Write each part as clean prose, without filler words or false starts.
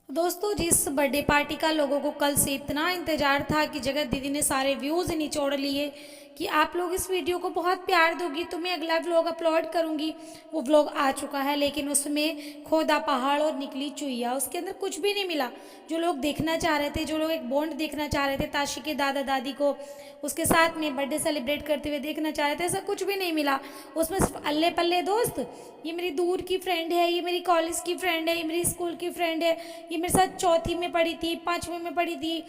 दोस्तों, जिस birthday party का लोगों को कल से इतना इंतज़ार था कि जगत दीदी ने सारे व्यूज़ निचोड़ लिए कि आप लोग इस वीडियो को बहुत प्यार दोगी तो मैं अगला व्लॉग अपलोड करूंगी। वो व्लॉग आ चुका है, लेकिन उसमें खोदा पहाड़ और निकली चुईया, उसके अंदर कुछ भी नहीं मिला। जो लोग देखना चाह रहे थे, जो लोग एक बॉन्ड देखना चाह रहे थे ताशी के दादा दादी को उसके साथ में बर्थडे सेलिब्रेट करते हुए देखना चाह रहे थे, ऐसा कुछ भी नहीं मिला। उसमें सिर्फ अल्ले पल्ले दोस्त, ये मेरी दूर की फ्रेंड है, ये मेरी कॉलेज की फ्रेंड है, ये मेरी स्कूल की फ्रेंड है, ये मेरे साथ चौथी में पढ़ी थी, पाँचवीं में पढ़ी थी,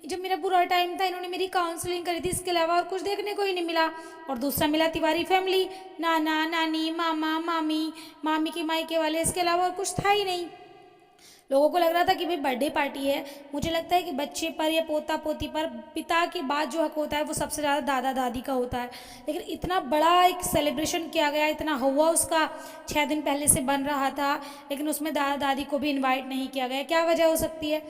जब मेरा बुरा टाइम था इन्होंने मेरी काउंसलिंग करी थी, इसके अलावा और कुछ देखने को ही नहीं मिला। और दूसरा मिला तिवारी फैमिली, नाना नानी मामा मामी, मामी के मायके वाले, इसके अलावा और कुछ था ही नहीं। लोगों को लग रहा था कि भाई बर्थडे पार्टी है। मुझे लगता है कि बच्चे पर या पोता पोती पर पिता के बाद जो हक होता है वो सबसे ज़्यादा दादा दादी का होता है। लेकिन इतना बड़ा एक सेलिब्रेशन किया गया, इतना हुआ उसका 6 दिन पहले से बन रहा था, लेकिन उसमें दादा दादी को भी इन्वाइट नहीं किया गया। क्या वजह हो सकती है?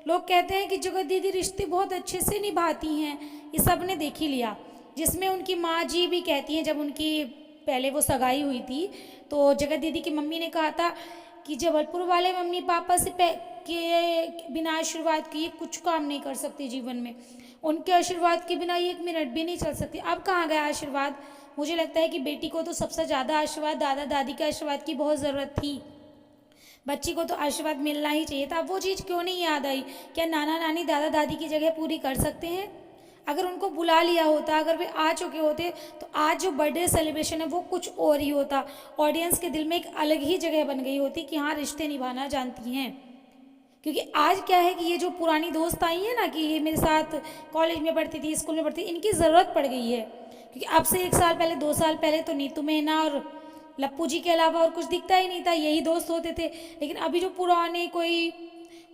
लोग कहते हैं कि जगत दीदी रिश्ते बहुत अच्छे से निभाती हैं, ये सब ने देख ही लिया। जिसमें उनकी माँ जी भी कहती हैं, जब उनकी पहले वो सगाई हुई थी तो जगत दीदी की मम्मी ने कहा था कि जबलपुर वाले मम्मी पापा से के बिना आशीर्वाद के ये कुछ काम नहीं कर सकती जीवन में, उनके आशीर्वाद के बिना ये 1 मिनट भी नहीं चल सकती। अब कहाँ गया आशीर्वाद? मुझे लगता है कि बेटी को तो सबसे ज़्यादा आशीर्वाद दादा दादी के आशीर्वाद की बहुत ज़रूरत थी। बच्ची को तो आशीर्वाद मिलना ही चाहिए था। अब वो चीज़ क्यों नहीं याद आई? क्या नाना नानी दादा दादी की जगह पूरी कर सकते हैं? अगर उनको बुला लिया होता, अगर वे आ चुके होते तो आज जो बर्थडे सेलिब्रेशन है वो कुछ और ही होता। ऑडियंस के दिल में एक अलग ही जगह बन गई होती कि हाँ, रिश्ते निभाना जानती हैं। क्योंकि आज क्या है कि ये जो पुरानी दोस्त आई है ना, कि ये मेरे साथ कॉलेज में पढ़ती थी, स्कूल में पढ़ती थी, इनकी ज़रूरत पड़ गई है। क्योंकि अब से 1 साल पहले 2 साल पहले तो नीतू मेहना और लप्पू जी के अलावा और कुछ दिखता ही नहीं था, यही दोस्त होते थे। लेकिन अभी जो पुराने कोई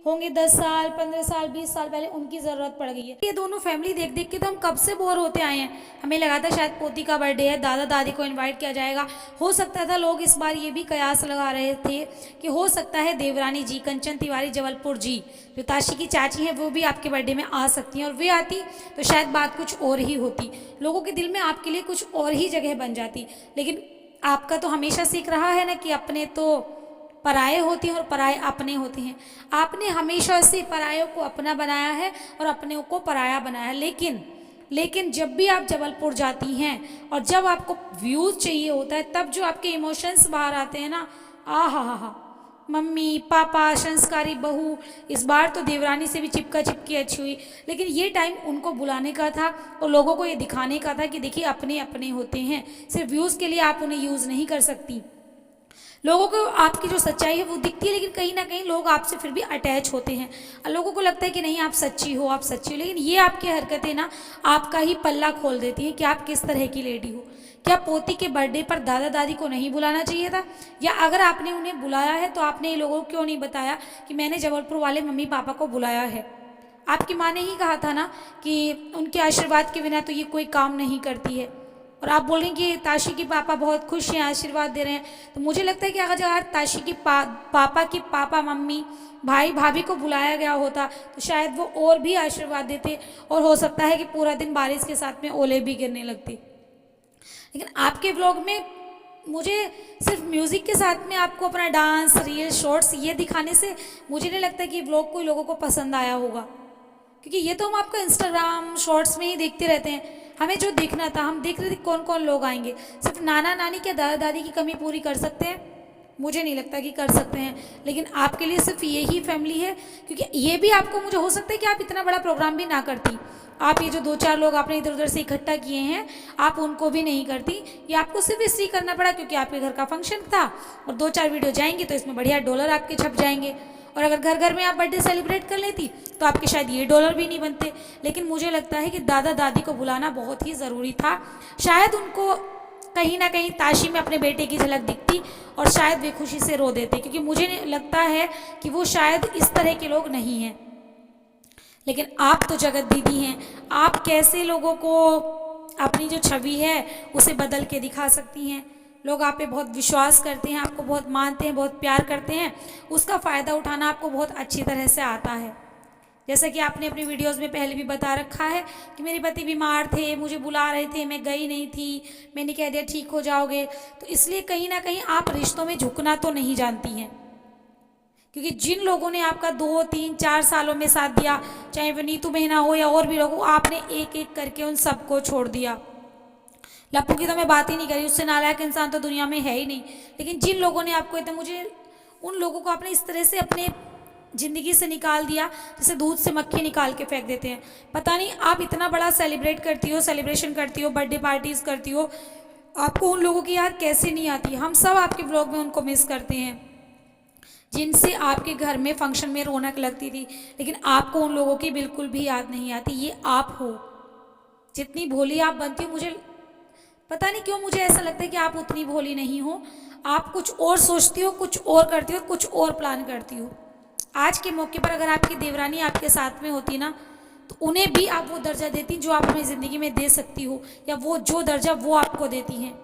होंगे 10 साल 15 साल 20 साल पहले, उनकी ज़रूरत पड़ गई है। ये दोनों फैमिली देख देख के तो हम कब से बोर होते आए हैं। हमें लगा था शायद पोती का बर्थडे है, दादा दादी को इनवाइट किया जाएगा। हो सकता था, लोग इस बार ये भी कयास लगा रहे थे कि हो सकता है देवरानी जी, कंचन तिवारी जबलपुर जी, जो ताशी की चाची हैं, वो भी आपके बर्थडे में आ सकती हैं। और वे आती तो शायद बात कुछ और ही होती, लोगों के दिल में आपके लिए कुछ और ही जगह बन जाती। लेकिन आपका तो हमेशा सीख रहा है ना कि अपने तो पराये होते हैं और पराये अपने होते हैं। आपने हमेशा से परायों को अपना बनाया है और अपने को पराया बनाया है। लेकिन जब भी आप जबलपुर जाती हैं और जब आपको व्यूज़ चाहिए होता है, तब जो आपके इमोशंस बाहर आते हैं ना, आ हा, मम्मी पापा संस्कारी बहू, इस बार तो देवरानी से भी चिपका चिपकी अच्छी हुई। लेकिन ये टाइम उनको बुलाने का था और लोगों को ये दिखाने का था कि देखिए अपने अपने होते हैं, सिर्फ व्यूज़ के लिए आप उन्हें यूज़ नहीं कर सकती। लोगों को आपकी जो सच्चाई है वो दिखती है, लेकिन कहीं ना कहीं लोग आपसे फिर भी अटैच होते हैं। लोगों को लगता है कि नहीं, आप सच्ची हो, आप सच्ची हो। लेकिन ये आपकी हरकतें ना आपका ही पल्ला खोल देती हैं कि आप किस तरह की लेडी हो। क्या पोती के बर्थडे पर दादा दादी को नहीं बुलाना चाहिए था? या अगर आपने उन्हें बुलाया है तो आपने ये लोगों को क्यों नहीं बताया कि मैंने जबलपुर वाले मम्मी पापा को बुलाया है? आपकी माँ ने ही कहा था ना कि उनके आशीर्वाद के बिना तो ये कोई काम नहीं करती है। और आप बोल रही हैं कि ताशी की पापा बहुत खुश हैं, आशीर्वाद दे रहे हैं। तो मुझे लगता है कि अगर ताशी की पापा की पापा मम्मी भाई भाभी को बुलाया गया होता तो शायद वो और भी आशीर्वाद देते, और हो सकता है कि पूरा दिन बारिश के साथ में ओले भी गिरने लगते। लेकिन आपके व्लॉग में मुझे सिर्फ म्यूज़िक के साथ में आपको अपना डांस रील शॉर्ट्स ये दिखाने से मुझे नहीं लगता कि व्लॉग कोई लोगों को पसंद आया होगा। क्योंकि ये तो हम आपका इंस्टाग्राम शॉर्ट्स में ही देखते रहते हैं। हमें जो देखना था, हम देख रहे थे कौन कौन लोग आएंगे। सिर्फ नाना नानी क्या दादा दादी की कमी पूरी कर सकते हैं? मुझे नहीं लगता कि कर सकते हैं। लेकिन आपके लिए सिर्फ ये ही फैमिली है, क्योंकि ये भी आपको, मुझे हो सकता है कि आप इतना बड़ा प्रोग्राम भी ना करती। आप ये जो 2-4 लोग आपने इधर उधर से इकट्ठा किए हैं, आप उनको भी नहीं करती। ये आपको सिर्फ इसलिए करना पड़ा क्योंकि आपके घर का फंक्शन था, और 2-4 वीडियो जाएंगी तो इसमें बढ़िया डॉलर आपके छप जाएंगे। और अगर घर घर में आप बर्थडे सेलिब्रेट कर लेती तो आपके शायद ये डॉलर भी नहीं बनते। लेकिन मुझे लगता है कि दादा दादी को बुलाना बहुत ही ज़रूरी था। शायद उनको कहीं ना कहीं ताशी में अपने बेटे की झलक दिखती और शायद वे खुशी से रो देते, क्योंकि मुझे लगता है कि वो शायद इस तरह के लोग नहीं हैं। लेकिन आप तो जगत दीदी हैं, आप कैसे लोगों को अपनी जो छवि है उसे बदल के दिखा सकती हैं। लोग आप पे बहुत विश्वास करते हैं, आपको बहुत मानते हैं, बहुत प्यार करते हैं, उसका फ़ायदा उठाना आपको बहुत अच्छी तरह से आता है। जैसा कि आपने अपनी वीडियोस में पहले भी बता रखा है कि मेरे पति बीमार थे, मुझे बुला रहे थे, मैं गई नहीं थी, मैंने कह दिया ठीक हो जाओगे। तो इसलिए कहीं ना कहीं आप रिश्तों में झुकना तो नहीं जानती हैं। क्योंकि जिन लोगों ने आपका 2 3 4 सालों में साथ दिया, चाहे वो नीतू महीना हो या और भी लोग हो, आपने एक एक करके उन सबको छोड़ दिया। लप्पू की तो मैं बात ही नहीं करी, उससे नालायक इंसान तो दुनिया में है ही नहीं। लेकिन जिन लोगों ने आपको इतना, मुझे उन लोगों को आपने इस तरह से अपने ज़िंदगी से निकाल दिया जैसे दूध से मक्खी निकाल के फेंक देते हैं। पता नहीं आप इतना बड़ा सेलिब्रेट करती हो, सेलिब्रेशन करती हो, बर्थडे पार्टीज़ करती हो, आपको उन लोगों की याद कैसे नहीं आती। हम सब आपके व्लॉग में उनको मिस करते हैं जिनसे आपके घर में फंक्शन में रौनक लगती थी, लेकिन आपको उन लोगों की बिल्कुल भी याद नहीं आती। ये आप हो। जितनी भोली आप बनती हो, मुझे पता नहीं क्यों मुझे ऐसा लगता है कि आप उतनी भोली नहीं हो। आप कुछ और सोचती हो, कुछ और करती हो, कुछ और प्लान करती हो। आज के मौके पर अगर आपकी देवरानी आपके साथ में होती ना, तो उन्हें भी आप वो दर्जा देती जो आप अपनी ज़िंदगी में दे सकती हो, या वो जो दर्जा वो आपको देती हैं।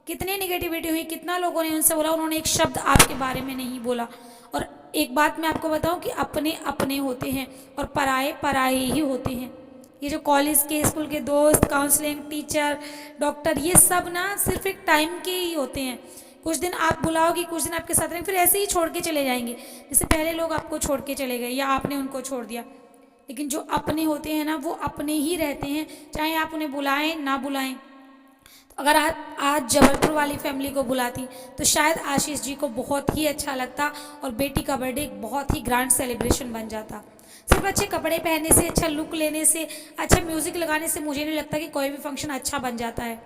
कितनी निगेटिविटी हुई, कितना लोगों ने उनसे बोला, उन्होंने एक शब्द आपके बारे में नहीं बोला। और एक बात मैं आपको बताऊं कि अपने अपने होते हैं और पराए पराए ही होते हैं। ये जो कॉलेज के, स्कूल के दोस्त, काउंसलिंग, टीचर, डॉक्टर, ये सब ना सिर्फ एक टाइम के ही होते हैं। कुछ दिन आप बुलाओगी, कुछ दिन आपके साथ रहेंगे, फिर ऐसे ही छोड़ के चले जाएंगे। जैसे पहले लोग आपको छोड़ के चले गए या आपने उनको छोड़ दिया। लेकिन जो अपने होते हैं ना, वो अपने ही रहते हैं, चाहे आप उन्हें बुलाएं ना बुलाएं। तो अगर आज जबलपुर वाली फैमिली को बुलाती तो शायद आशीष जी को बहुत ही अच्छा लगता और बेटी का बर्थडे एक बहुत ही ग्रैंड सेलिब्रेशन बन जाता। सिर्फ अच्छे कपड़े पहनने से, अच्छा लुक लेने से, अच्छा म्यूज़िक लगाने से मुझे नहीं लगता कि कोई भी फंक्शन अच्छा बन जाता है।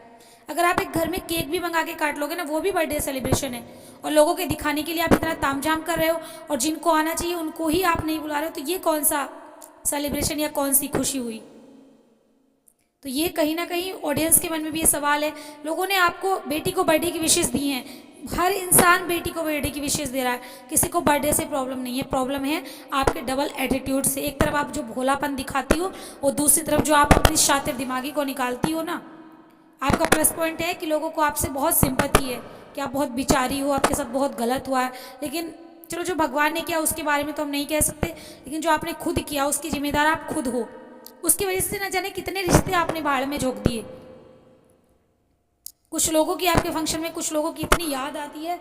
अगर आप एक घर में केक भी मंगा के काट लोगे ना, वो भी बर्थडे सेलिब्रेशन है। और लोगों के दिखाने के लिए आप इतना तामझाम कर रहे हो और जिनको आना चाहिए उनको ही आप नहीं बुला रहे हो, तो ये कौन सा सेलिब्रेशन या कौन सी खुशी हुई। तो ये कहीं ना कहीं ऑडियंस के मन में भी ये सवाल है। लोगों ने आपको बेटी को बर्थडे की विशेष दी हैं, हर इंसान बेटी को बर्थडे की विशेष दे रहा है, किसी को बर्थडे से प्रॉब्लम नहीं है। प्रॉब्लम है आपके डबल एटीट्यूड से। एक तरफ आप जो भोलापन दिखाती हो और दूसरी तरफ जो आप अपनी शातिर दिमागी को निकालती हो ना। आपका प्लस पॉइंट है कि लोगों को आपसे बहुत सिंपैथी है कि आप बहुत बिचारी हो, आपके साथ बहुत गलत हुआ है। लेकिन चलो, जो भगवान ने किया उसके बारे में तो हम नहीं कह सकते, लेकिन जो आपने खुद किया उसकी जिम्मेदार आप खुद हो। उसकी वजह से न जाने कितने रिश्ते आपने बाढ़ में झोंक दिए। कुछ लोगों की आपके फंक्शन में, कुछ लोगों की इतनी याद आती है,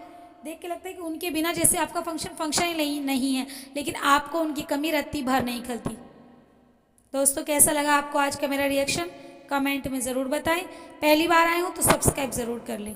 देख के लगता है कि उनके बिना जैसे आपका फंक्शन फंक्शन ही नहीं है। लेकिन आपको उनकी कमी रत्ती भर नहीं खलती। दोस्तों, कैसा लगा आपको आज का मेरा रिएक्शन, कमेंट में ज़रूर बताएं। पहली बार आए हो तो सब्सक्राइब ज़रूर कर लें।